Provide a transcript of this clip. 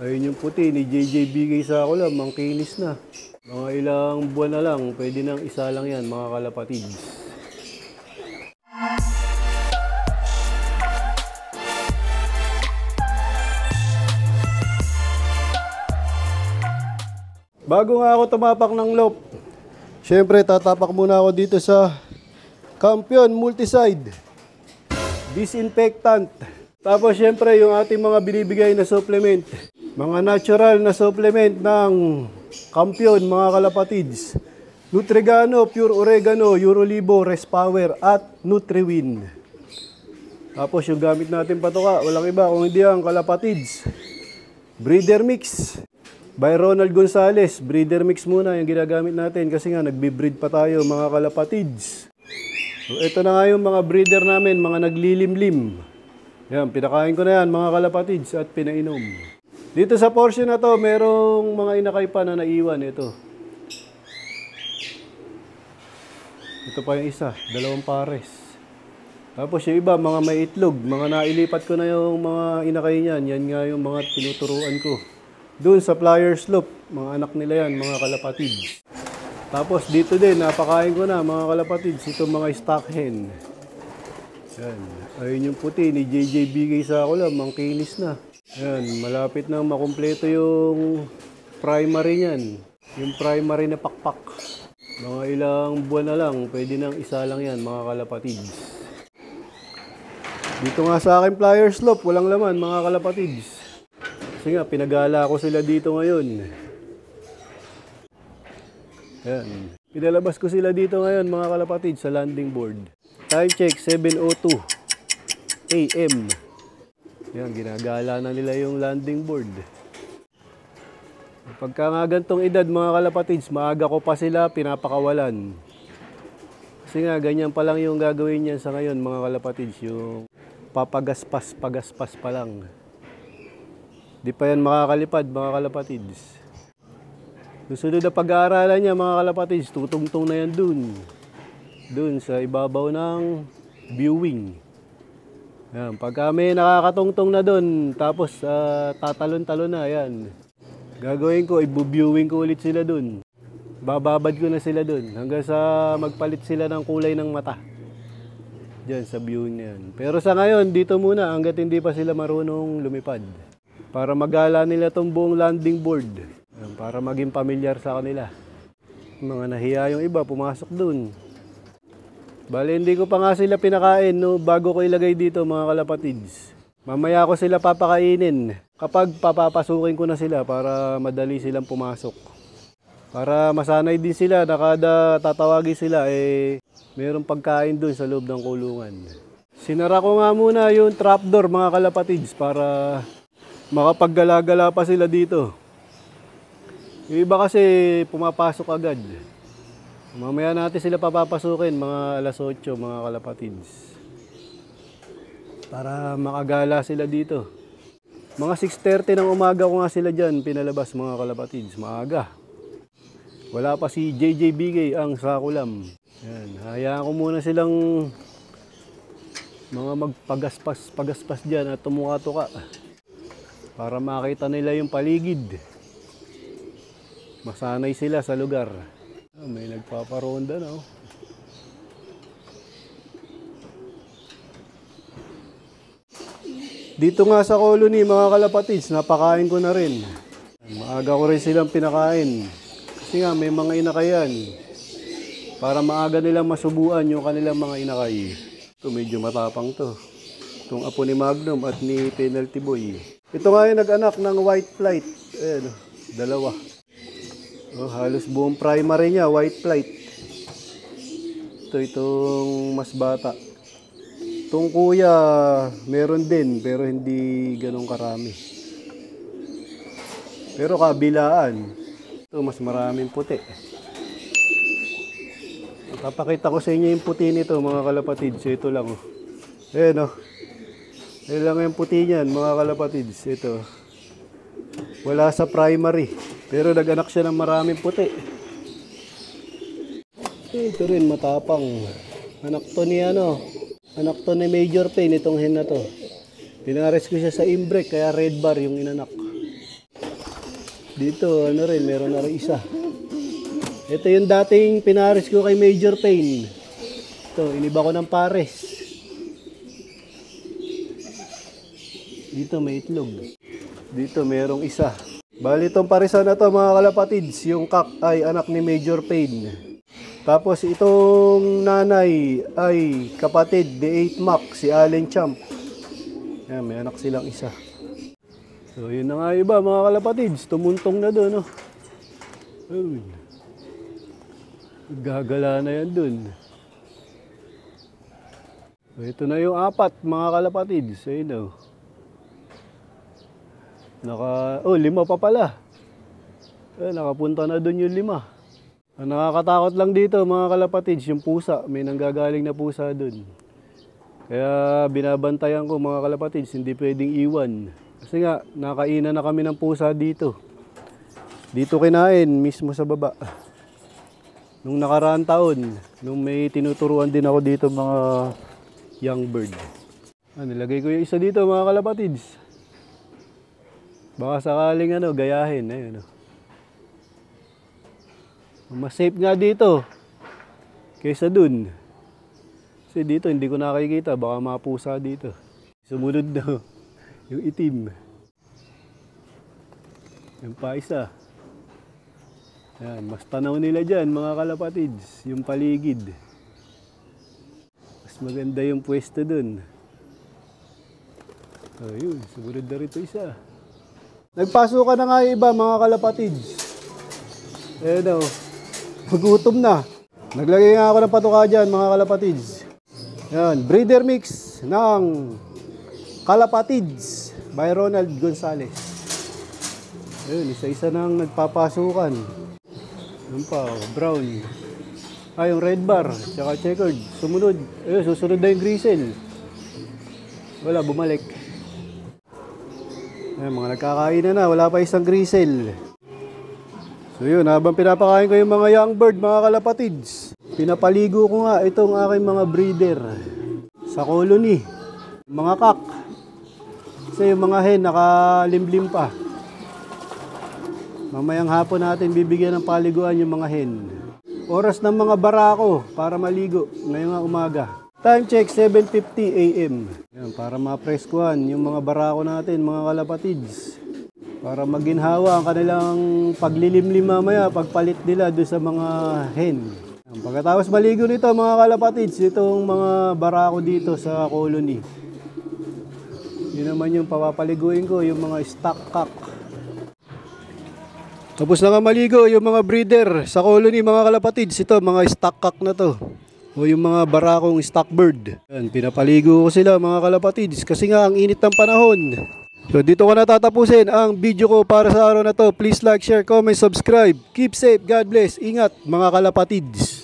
Ayun yung puti ni JJ bigay sa ako lang, mangkinis na. Mga ilang buwan na lang, pwede nang isa lang yan mga kalapatids. Bago nga ako tumapak ng loop, syempre tatapak muna ako dito sa Campion Multicide Disinfectant. Tapos syempre yung ating mga binibigay na supplement, mga natural na supplement ng Campion mga kalapatids. Nutrigano, Pure Oregano, Eurolibo, Respower at Nutriwin. Tapos yung gamit natin patuka, walang iba kung hindi ang kalapatids. Breeder Mix by Ronald Gonzales. Breeder Mix muna yung ginagamit natin kasi nga nagbi-breed pa tayo mga kalapatids. So ito na nga yung mga breeder namin, mga naglilimlim. Yan, pinakain ko na yan mga kalapatids at pinainom. Dito sa portion na to, merong mga inakay pa na naiwan. Ito pa yung isa, 2 pares. Tapos yung iba, mga may itlog, mga nailipat ko na yung mga inakay niyan. Yan nga yung mga tinuturuan ko. Doon sa Flyer Slope, mga anak nila yan, mga kalapatids. Tapos dito din, napakain ko na mga kalapatids, itong mga stock hen. Yan. Ayun yung puti ni JJ bigay sa ako lang, mangkinis na. Yan, malapit nang makumpleto yung primary niyan. Yung primary na pakpak. Mga ilang buwan na lang, pwede nang isa lang yan mga kalapatids. Dito nga sa akin Flyer Slope, walang laman mga kalapatids. Kasi nga, pinagala ko sila dito ngayon. Ayan. Pinalabas ko sila dito ngayon mga kalapatids sa landing board. Time check, 7:02 AM. Ayan, ginagala na nila yung landing board. Pagka nga gantong edad mga kalapatids, maaga ko pa sila pinapakawalan. Kasi nga, ganyan pa lang yung gagawin niyan sa ngayon mga kalapatids. Yung papagaspas pa lang. Di pa yan makakalipad mga kalapatids. Susunod na pag-aaralan niya mga kalapatids, tutungtong na yan dun sa ibabaw ng viewing. Yan, pag kami nakakatungtong na dun, tapos tatalon-talon na yan. Gagawin ko, ibu-viewing ko ulit sila dun. Bababad ko na sila dun hanggang sa magpalit sila ng kulay ng mata. Diyan sa viewing na yan. Pero sa ngayon, dito muna hanggat hindi pa sila marunong lumipad. Para magala nila tong buong landing board. Para maging pamilyar sa kanila. Mga nahiya yung iba, pumasok dun. Bale, hindi ko pa nga sila pinakain no, bago ko ilagay dito mga kalapatids. Mamaya ko sila papakainin kapag papapasukin ko na sila para madali silang pumasok. Para masanay din sila na kada tatawagin sila mayroong pagkain dun sa loob ng kulungan. Sinara ko nga muna yung trapdoor mga kalapatids para makapaggala-gala pa sila dito. Yung iba kasi pumapasok agad. Mamaya natin sila papapasukin mga alas 8 mga kalapatids. Para makagala sila dito. Mga 6:30 ng umaga ko nga sila dyan pinalabas mga kalapatids. Maaga. Wala pa si JJ Bigay ang sakulam. Yan. Hayaan ko muna silang mga magpagaspas dyan at tumuka-tuka. Para makita nila yung paligid. Masanay sila sa lugar. May nagpaparonda na. Dito nga sa colony mga kalapatids, napakain ko na rin. Maaga ko rin silang pinakain. Kasi nga may mga inakayan. Para maaga nilang masubuan yung kanilang mga inakay. Ito medyo matapang to. Itong apo ni Magnum at ni Penalty Boy. Ito nga yung nag-anak ng white flight. Ayan, 2. Halos buong primary niya, white flight. Itong mas bata. Itong kuya, meron din, pero hindi ganun karami. Pero kabilaan. Ito, mas maraming puti. Papakita ko sa inyo yung puti nito, mga kalapatids. Ito lang. Ayan, Ayan lang yung puti niyan, mga kalapatids. Ito. Wala sa primary. Pero nag-anak siya ng maraming puti. Ito rin, matapang. Anak to ni Major Payne, itong hen na to. Pinares ko siya sa inbreak, kaya red bar yung inanak. Dito, ano rin, meron na rin isa. Ito yung dating pinares ko kay Major Payne. Ito, iniba ko ng pares. Dito may itlog. Dito merong isa. Bali itong parisan na to mga kalapatids, yung kak ay anak ni Major Payne. Tapos itong nanay ay kapatid ni 8 Mac, si Allen Champ. Yan, may anak silang isa. So yun na nga iba mga kalapatids, tumuntong na doon. Oh. Ayun. Gagala na yan dun. So, ito na yung 4 mga kalapatids. Ayun o. 5 pa pala. Nakapunta na dun yung 5. Ang nakakatakot lang dito mga kalapatids, yung pusa. May nanggagaling na pusa dun. Kaya binabantayan ko mga kalapatids, hindi pwedeng iwan. Kasi nga, nakainan na kami ng pusa dito. Dito kinain, mismo sa baba. Nung nakaraang taon, nung may tinuturuan din ako dito mga young bird. Nilagay ko yung isa dito mga kalapatids. Baka sakaling gayahin. Ayun, mas safe nga dito kaysa dun. Kasi dito hindi ko nakikita, baka mapusa dito. Sumunod na yung itim. Yung pa isa. Yan, mas tanaw nila dyan mga kalapatids, yung paligid. Mas maganda yung pwesto dun. Ayun, sumunod na rito isa. Nagpasukan na nga yung iba mga kalapatids. Ayan o, magutom na. Naglagay nga ako ng patuka dyan mga kalapatids. Yan, breeder mix ng Kalapatids by Ronald Gonzales. Ayun, isa-isa nang nagpapasukan. Yung pa, brown. Yung red bar, tsaka checkered. Sumunod. Ayun, susunod na yung grizzle. Wala, bumalik. Ayun, mga nagkakain na. Wala pa isang grizzle. So yun, habang pinapakain ko yung mga young bird, mga kalapatids, pinapaligo ko nga itong aking mga breeder sa colony. Mga kak. Kasi yung mga hen, nakalimlim pa. Mamayang hapon natin bibigyan ng paliguan yung mga hen. Oras ng mga barako para maligo ngayong umaga. Time check 7:50 AM. Yan, para mapreskuhan yung mga barako natin mga kalapatids. Para maginhawa ang kanilang paglilimlim mamaya pagpalit nila doon sa mga hen. Yan, pagkatapos maligo nito mga kalapatids, itong mga barako dito sa colony. Yun naman yung papapaliguin ko, yung mga stock cock. Tapos na nga maligo yung mga breeder sa colony mga kalapatids. Ito mga stock cock na to. O yung mga barakong stock bird. Yan, pinapaligo ko sila mga kalapatids kasi nga ang init ng panahon. So dito ko na tatapusin ang video ko para sa araw na to. Please like, share, comment, subscribe. Keep safe, God bless. Ingat mga kalapatids.